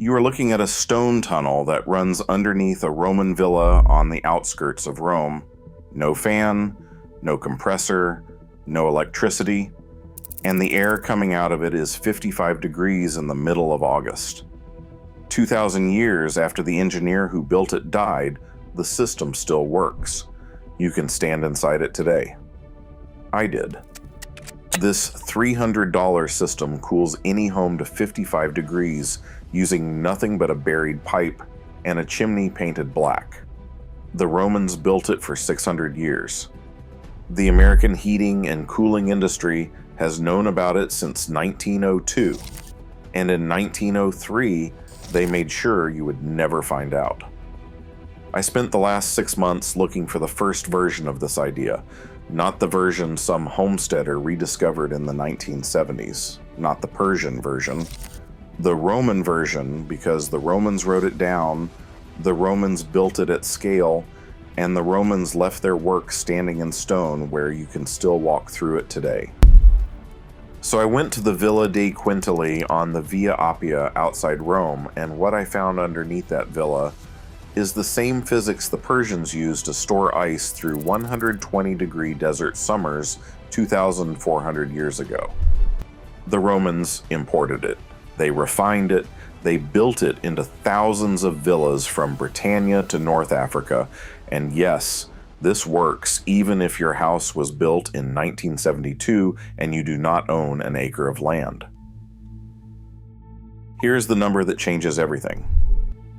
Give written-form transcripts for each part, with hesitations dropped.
You are looking at a stone tunnel that runs underneath a Roman villa on the outskirts of Rome. No fan, no compressor, no electricity, and the air coming out of it is 55 degrees in the middle of August. 2,000 years after the engineer who built it died, the system still works. You can stand inside it today. I did. This $300 system cools any home to 55 degrees using nothing but a buried pipe and a chimney painted black. The Romans built it for 600 years. The American heating and cooling industry has known about it since 1902, and in 1903, they made sure you would never find out. I spent the last 6 months looking for the first version of this idea, not the version some homesteader rediscovered in the 1970s, not the Persian version. The Roman version, because the Romans wrote it down, the Romans built it at scale, and the Romans left their work standing in stone where you can still walk through it today. So I went to the Villa dei Quintili on the Via Appia outside Rome, and what I found underneath that villa is the same physics the Persians used to store ice through 120-degree desert summers 2,400 years ago. The Romans imported it. They refined it. They built it into thousands of villas from Britannia to North Africa. And yes, this works even if your house was built in 1972 and you do not own an acre of land. Here's the number that changes everything.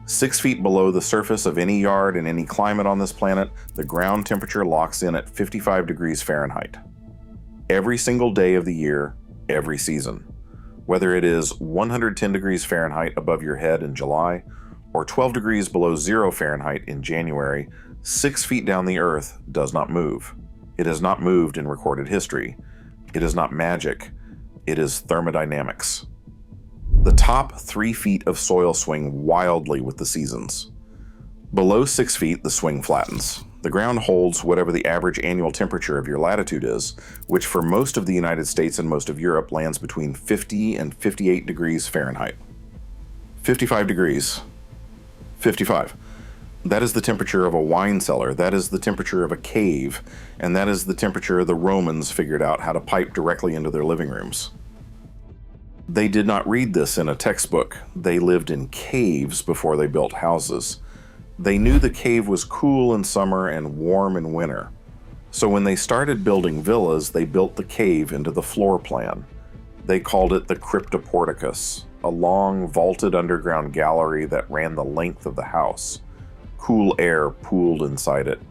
6 feet below the surface of any yard in any climate on this planet, the ground temperature locks in at 55 degrees Fahrenheit. Every single day of the year, every season. Whether it is 110 degrees Fahrenheit above your head in July, or 12 degrees below 0 Fahrenheit in January, 6 feet down the earth does not move. It has not moved in recorded history. It is not magic. It is thermodynamics. The top 3 feet of soil swing wildly with the seasons. Below 6 feet, the swing flattens. The ground holds whatever the average annual temperature of your latitude is, which for most of the United States and most of Europe lands between 50 and 58 degrees Fahrenheit. 55 degrees. 55. That is the temperature of a wine cellar, that is the temperature of a cave, and that is the temperature the Romans figured out how to pipe directly into their living rooms. They did not read this in a textbook. They lived in caves before they built houses. They knew the cave was cool in summer and warm in winter. So when they started building villas, they built the cave into the floor plan. They called it the cryptoporticus, a long vaulted underground gallery that ran the length of the house. Cool air pooled inside it.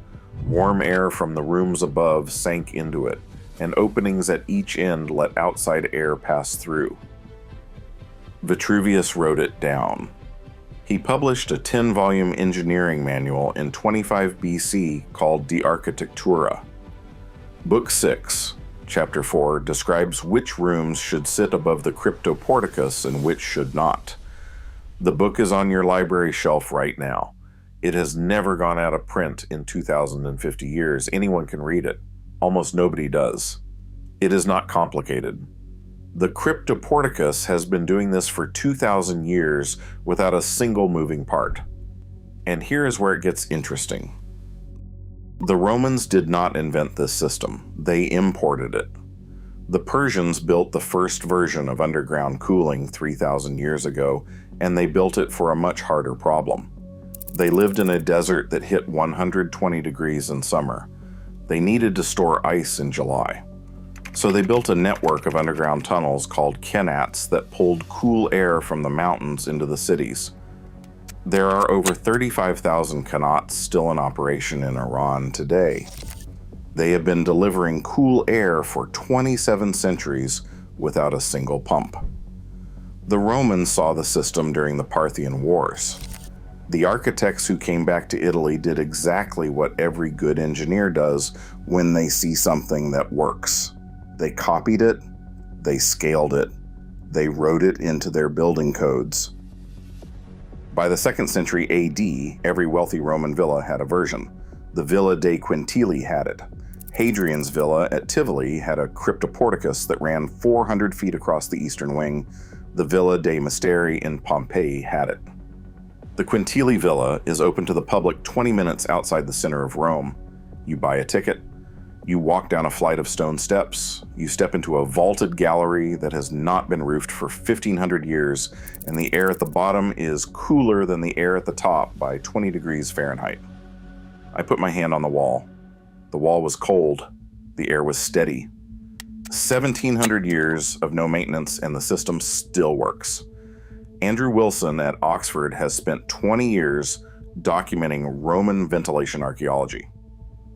Warm air from the rooms above sank into it, and openings at each end let outside air pass through. Vitruvius wrote it down. He published a 10-volume engineering manual in 25 BC called De Architectura. Book 6, Chapter 4, describes which rooms should sit above the cryptoporticus and which should not. The book is on your library shelf right now. It has never gone out of print in 2,050 years. Anyone can read it. Almost nobody does. It is not complicated. The cryptoporticus has been doing this for 2,000 years without a single moving part. And here is where it gets interesting. The Romans did not invent this system. They imported it. The Persians built the first version of underground cooling 3,000 years ago, and they built it for a much harder problem. They lived in a desert that hit 120 degrees in summer. They needed to store ice in July. So they built a network of underground tunnels called carbonates that pulled cool air from the mountains into the cities. There are over 35,000 carbonates still in operation in Iran today. They have been delivering cool air for 27 centuries without a single pump. The Romans saw the system during the Parthian Wars. The architects who came back to Italy did exactly what every good engineer does when they see something that works. They copied it, they scaled it, they wrote it into their building codes. By the 2nd century AD, every wealthy Roman villa had a version. The Villa dei Quintili had it. Hadrian's villa at Tivoli had a cryptoporticus that ran 400 feet across the eastern wing. The Villa dei Misteri in Pompeii had it. The Quintili Villa is open to the public 20 minutes outside the center of Rome. You buy a ticket, you walk down a flight of stone steps, you step into a vaulted gallery that has not been roofed for 1,500 years, and the air at the bottom is cooler than the air at the top by 20 degrees Fahrenheit. I put my hand on the wall. The wall was cold. The air was steady. 1,700 years of no maintenance and the system still works. Andrew Wilson at Oxford has spent 20 years documenting Roman ventilation archaeology.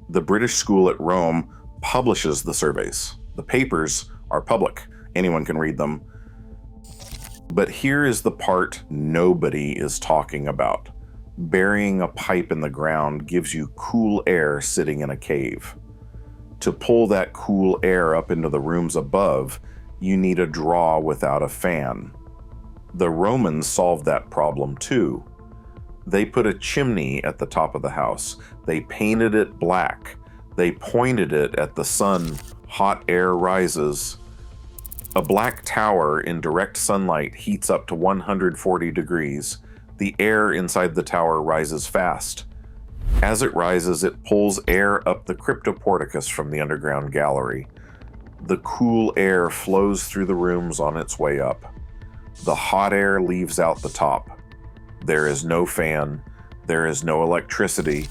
The British School at Rome publishes the surveys. The papers are public. Anyone can read them. But here is the part nobody is talking about. Burying a pipe in the ground gives you cool air sitting in a cave. To pull that cool air up into the rooms above, you need a draw without a fan. The Romans solved that problem too. They put a chimney at the top of the house. They painted it black. They pointed it at the sun. Hot air rises. A black tower in direct sunlight heats up to 140 degrees. The air inside the tower rises fast. As it rises, it pulls air up the cryptoporticus from the underground gallery. The cool air flows through the rooms on its way up. The hot air leaves out the top. There is no fan. There is no electricity.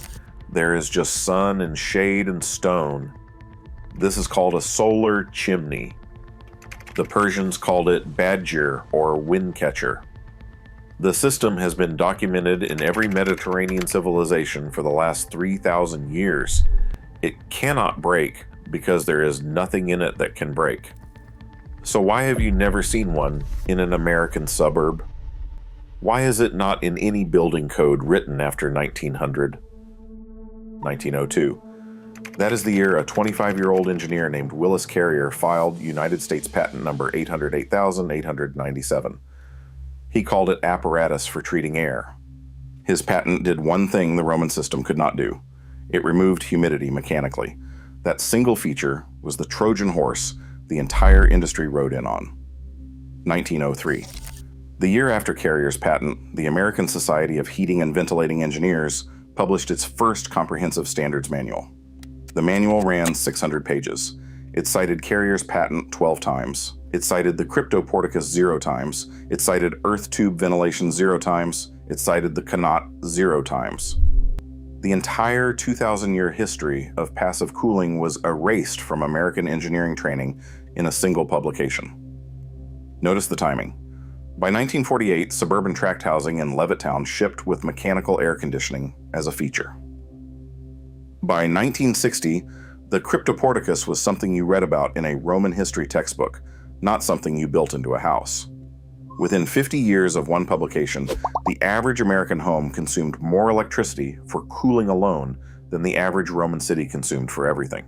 There is just sun and shade and stone. This is called a solar chimney. The Persians called it badger or wind catcher. The system has been documented in every Mediterranean civilization for the last 3,000 years. It cannot break because there is nothing in it that can break. So why have you never seen one in an American suburb? Why is it not in any building code written after 1900? 1902. That is the year a 25-year-old engineer named Willis Carrier filed United States Patent Number 808,897. He called it apparatus for treating air. His patent did one thing the Roman system could not do. It removed humidity mechanically. That single feature was the Trojan horse the entire industry rode in on. 1903. The year after Carrier's patent, the American Society of Heating and Ventilating Engineers published its first comprehensive standards manual. The manual ran 600 pages. It cited Carrier's patent 12 times. It cited the cryptoporticus 0 times. It cited earth tube ventilation 0 times. It cited the Connaught 0 times. The entire 2,000-year history of passive cooling was erased from American engineering training in a single publication. Notice the timing. By 1948, suburban tract housing in Levittown shipped with mechanical air conditioning as a feature. By 1960, the cryptoporticus was something you read about in a Roman history textbook, not something you built into a house. Within 50 years of one publication, the average American home consumed more electricity for cooling alone than the average Roman city consumed for everything.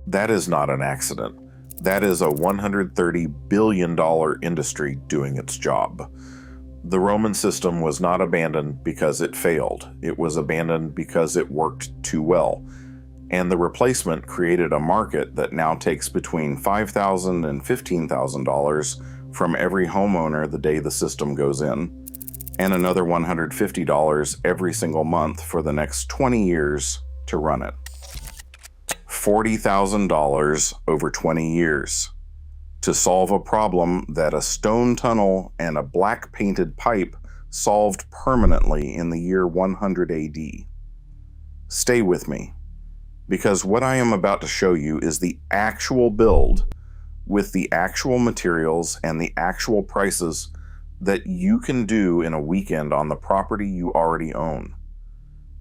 That is not an accident. That is a $130 billion industry doing its job. The Roman system was not abandoned because it failed. It was abandoned because it worked too well. And the replacement created a market that now takes between $5,000 and $15,000 from every homeowner the day the system goes in, and another $150 every single month for the next 20 years to run it. $40,000 over 20 years to solve a problem that a stone tunnel and a black painted pipe solved permanently in the year 100 AD. Stay with me, because what I am about to show you is the actual build with the actual materials and the actual prices that you can do in a weekend on the property you already own.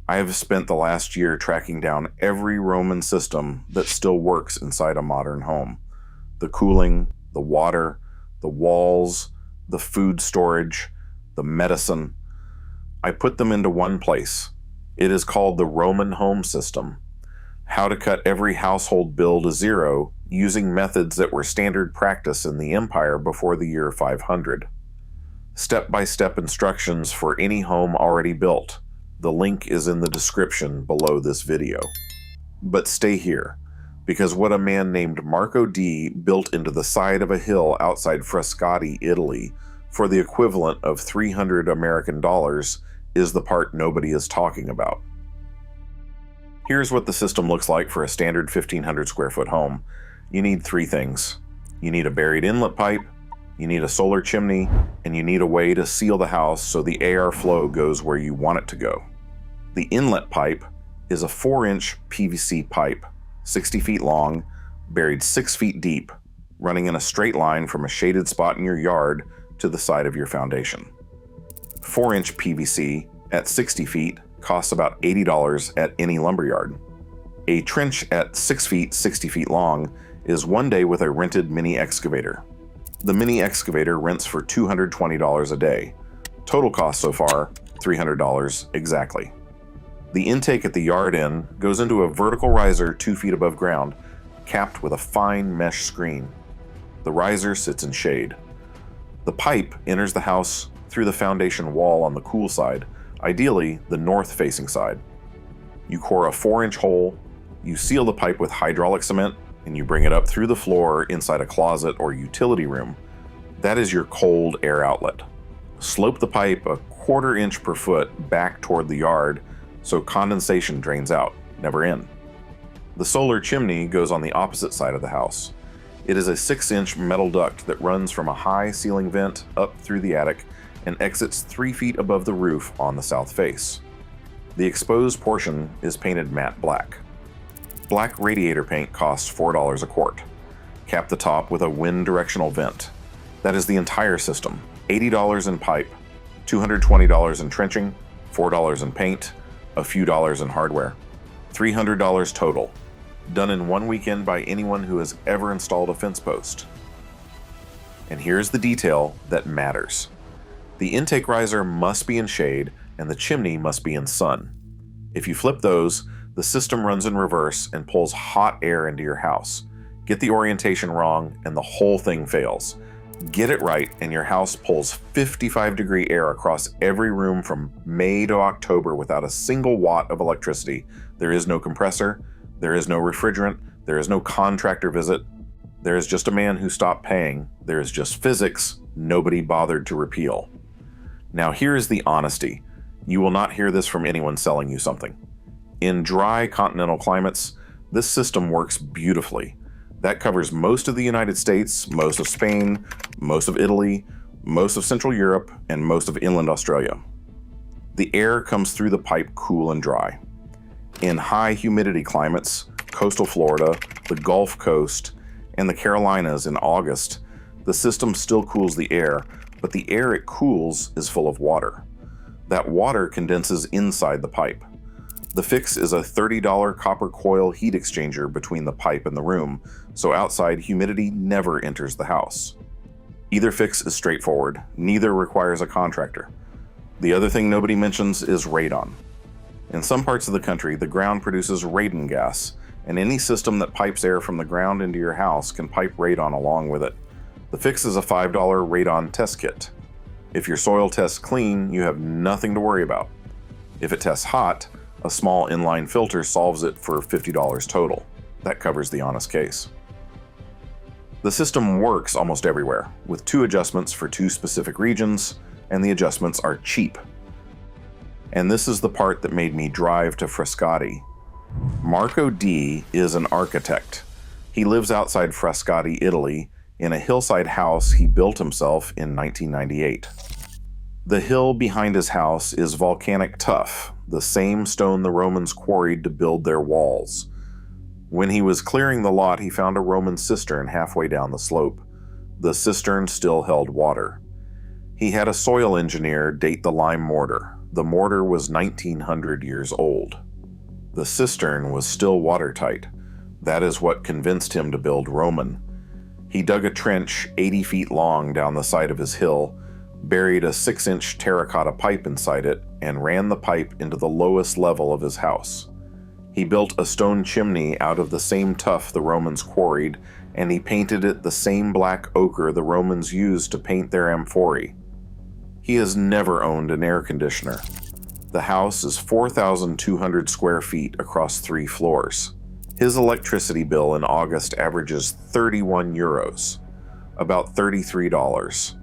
I have spent the last year tracking down every Roman system that still works inside a modern home. The cooling, the water, the walls, the food storage, the medicine. I put them into one place. It is called the Roman home system. How to cut every household bill to zero using methods that were standard practice in the empire before the year 500. Step-by-step instructions for any home already built. The link is in the description below this video. But stay here. because what a man named Marco D built into the side of a hill outside Frascati, Italy, for the equivalent of $300 American is the part nobody is talking about. Here's what the system looks like for a standard 1,500 square foot home. You need three things. You need a buried inlet pipe, you need a solar chimney, and you need a way to seal the house so the AR flow goes where you want it to go. The inlet pipe is a 4-inch PVC pipe, 60 feet long, buried 6 feet deep, running in a straight line from a shaded spot in your yard to the side of your foundation. 4-inch PVC at 60 feet costs about $80 at any lumberyard. A trench at 6 feet, 60 feet long is one day with a rented mini excavator. The mini excavator rents for $220 a day. Total cost so far, $300 exactly. The intake at the yard end goes into a vertical riser 2 feet above ground, capped with a fine mesh screen. The riser sits in shade. The pipe enters the house through the foundation wall on the cool side, ideally the north-facing side. You core a 4-inch hole, you seal the pipe with hydraulic cement, and you bring it up through the floor inside a closet or utility room. That is your cold air outlet. Slope the pipe a 1/4 inch per foot back toward the yard so condensation drains out, never in. The solar chimney goes on the opposite side of the house. It is a 6-inch metal duct that runs from a high ceiling vent up through the attic and exits 3 feet above the roof on the south face. The exposed portion is painted matte black. Black radiator paint costs $4 a quart. Cap the top with a wind directional vent. That is the entire system. $80 in pipe, $220 in trenching, $4 in paint, a few dollars in hardware. $300 total. Done in one weekend by anyone who has ever installed a fence post. And here's the detail that matters. The intake riser must be in shade and the chimney must be in sun. If you flip those, the system runs in reverse and pulls hot air into your house. Get the orientation wrong and the whole thing fails. Get it right and your house pulls 55-degree air across every room from May to October without a single watt of electricity. There is no compressor, there is no refrigerant, there is no contractor visit. There is just a man who stopped paying. There is just physics nobody bothered to repeal. Now here is the honesty. You will not hear this from anyone selling you something. In dry continental climates, this system works beautifully. That covers most of the United States, most of Spain, most of Italy, most of Central Europe, and most of inland Australia. The air comes through the pipe cool and dry. In high humidity climates, coastal Florida, the Gulf Coast, and the Carolinas in August, the system still cools the air, but the air it cools is full of water. That water condenses inside the pipe. The fix is a $30 copper coil heat exchanger between the pipe and the room, so outside humidity never enters the house. Either fix is straightforward, neither requires a contractor. The other thing nobody mentions is radon. In some parts of the country, the ground produces radon gas, and any system that pipes air from the ground into your house can pipe radon along with it. The fix is a $5 radon test kit. If your soil tests clean, you have nothing to worry about. If it tests hot, a small inline filter solves it for $50 total. That covers the honest case. The system works almost everywhere, with 2 adjustments for 2 specific regions, and the adjustments are cheap. And this is the part that made me drive to Frascati. Marco D is an architect. He lives outside Frascati, Italy, in a hillside house he built himself in 1998. The hill behind his house is volcanic tuff, the same stone the Romans quarried to build their walls. When he was clearing the lot, he found a Roman cistern halfway down the slope. The cistern still held water. He had a soil engineer date the lime mortar. The mortar was 1900 years old. The cistern was still watertight. That is what convinced him to build Roman. He dug a trench 80 feet long down the side of his hill, buried a 6-inch terracotta pipe inside it, and ran the pipe into the lowest level of his house. He built a stone chimney out of the same tuff the Romans quarried, and he painted it the same black ochre the Romans used to paint their amphorae. He has never owned an air conditioner. The house is 4,200 square feet across 3 floors. His electricity bill in August averages 31 euros, about $33.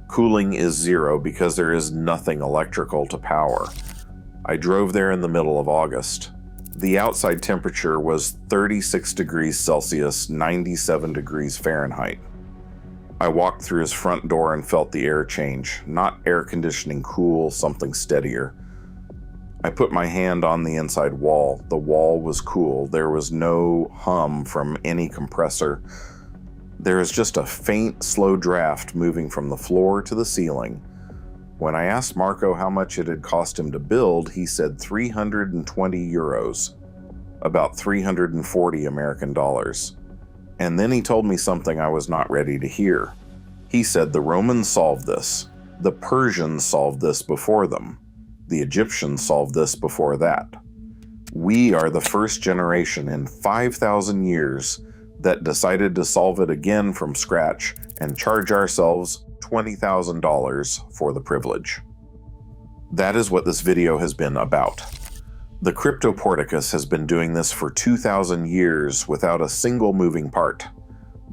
Cooling is zero because there is nothing electrical to power. I drove there in the middle of August. The outside temperature was 36 degrees Celsius, 97 degrees Fahrenheit. I walked through his front door and felt the air change, not air conditioning cool, something steadier. I put my hand on the inside wall. The wall was cool. There was no hum from any compressor. There is just a faint, slow draft moving from the floor to the ceiling. When I asked Marco how much it had cost him to build, he said 320 euros, about 340 American dollars. And then he told me something I was not ready to hear. He said the Romans solved this. The Persians solved this before them. The Egyptians solved this before that. We are the first generation in 5,000 years that decided to solve it again from scratch and charge ourselves $20,000 for the privilege. That is what this video has been about. The Cryptoporticus has been doing this for 2,000 years without a single moving part.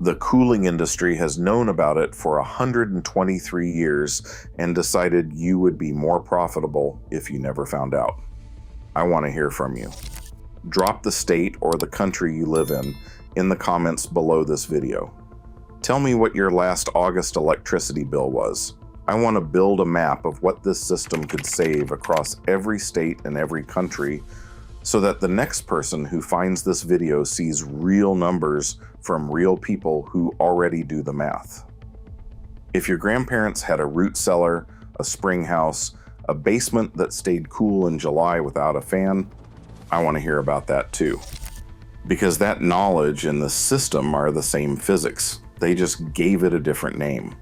The cooling industry has known about it for 123 years and decided you would be more profitable if you never found out. I want to hear from you. Drop the state or the country you live in the comments below this video. Tell me what your last August electricity bill was. I want to build a map of what this system could save across every state and every country so that the next person who finds this video sees real numbers from real people who already do the math. If your grandparents had a root cellar, a spring house, a basement that stayed cool in July without a fan, I want to hear about that too. Because that knowledge and the system are the same physics. They just gave it a different name.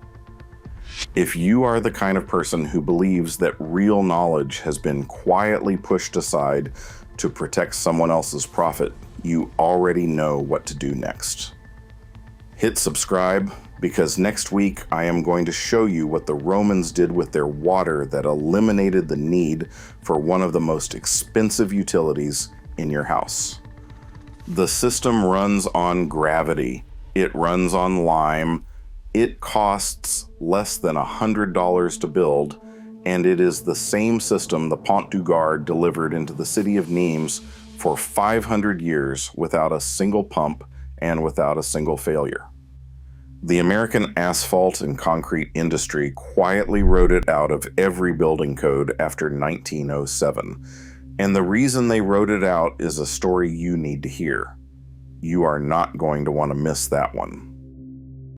If you are the kind of person who believes that real knowledge has been quietly pushed aside to protect someone else's profit, you already know what to do next. Hit subscribe, because next week I am going to show you what the Romans did with their water that eliminated the need for one of the most expensive utilities in your house. The system runs on gravity. It runs on lime. It costs less than $100 to build, and it is the same system the Pont du Gard delivered into the city of Nimes for 500 years without a single pump and without a single failure. The American asphalt and concrete industry quietly wrote it out of every building code after 1907, and the reason they wrote it out is a story you need to hear. You are not going to want to miss that one.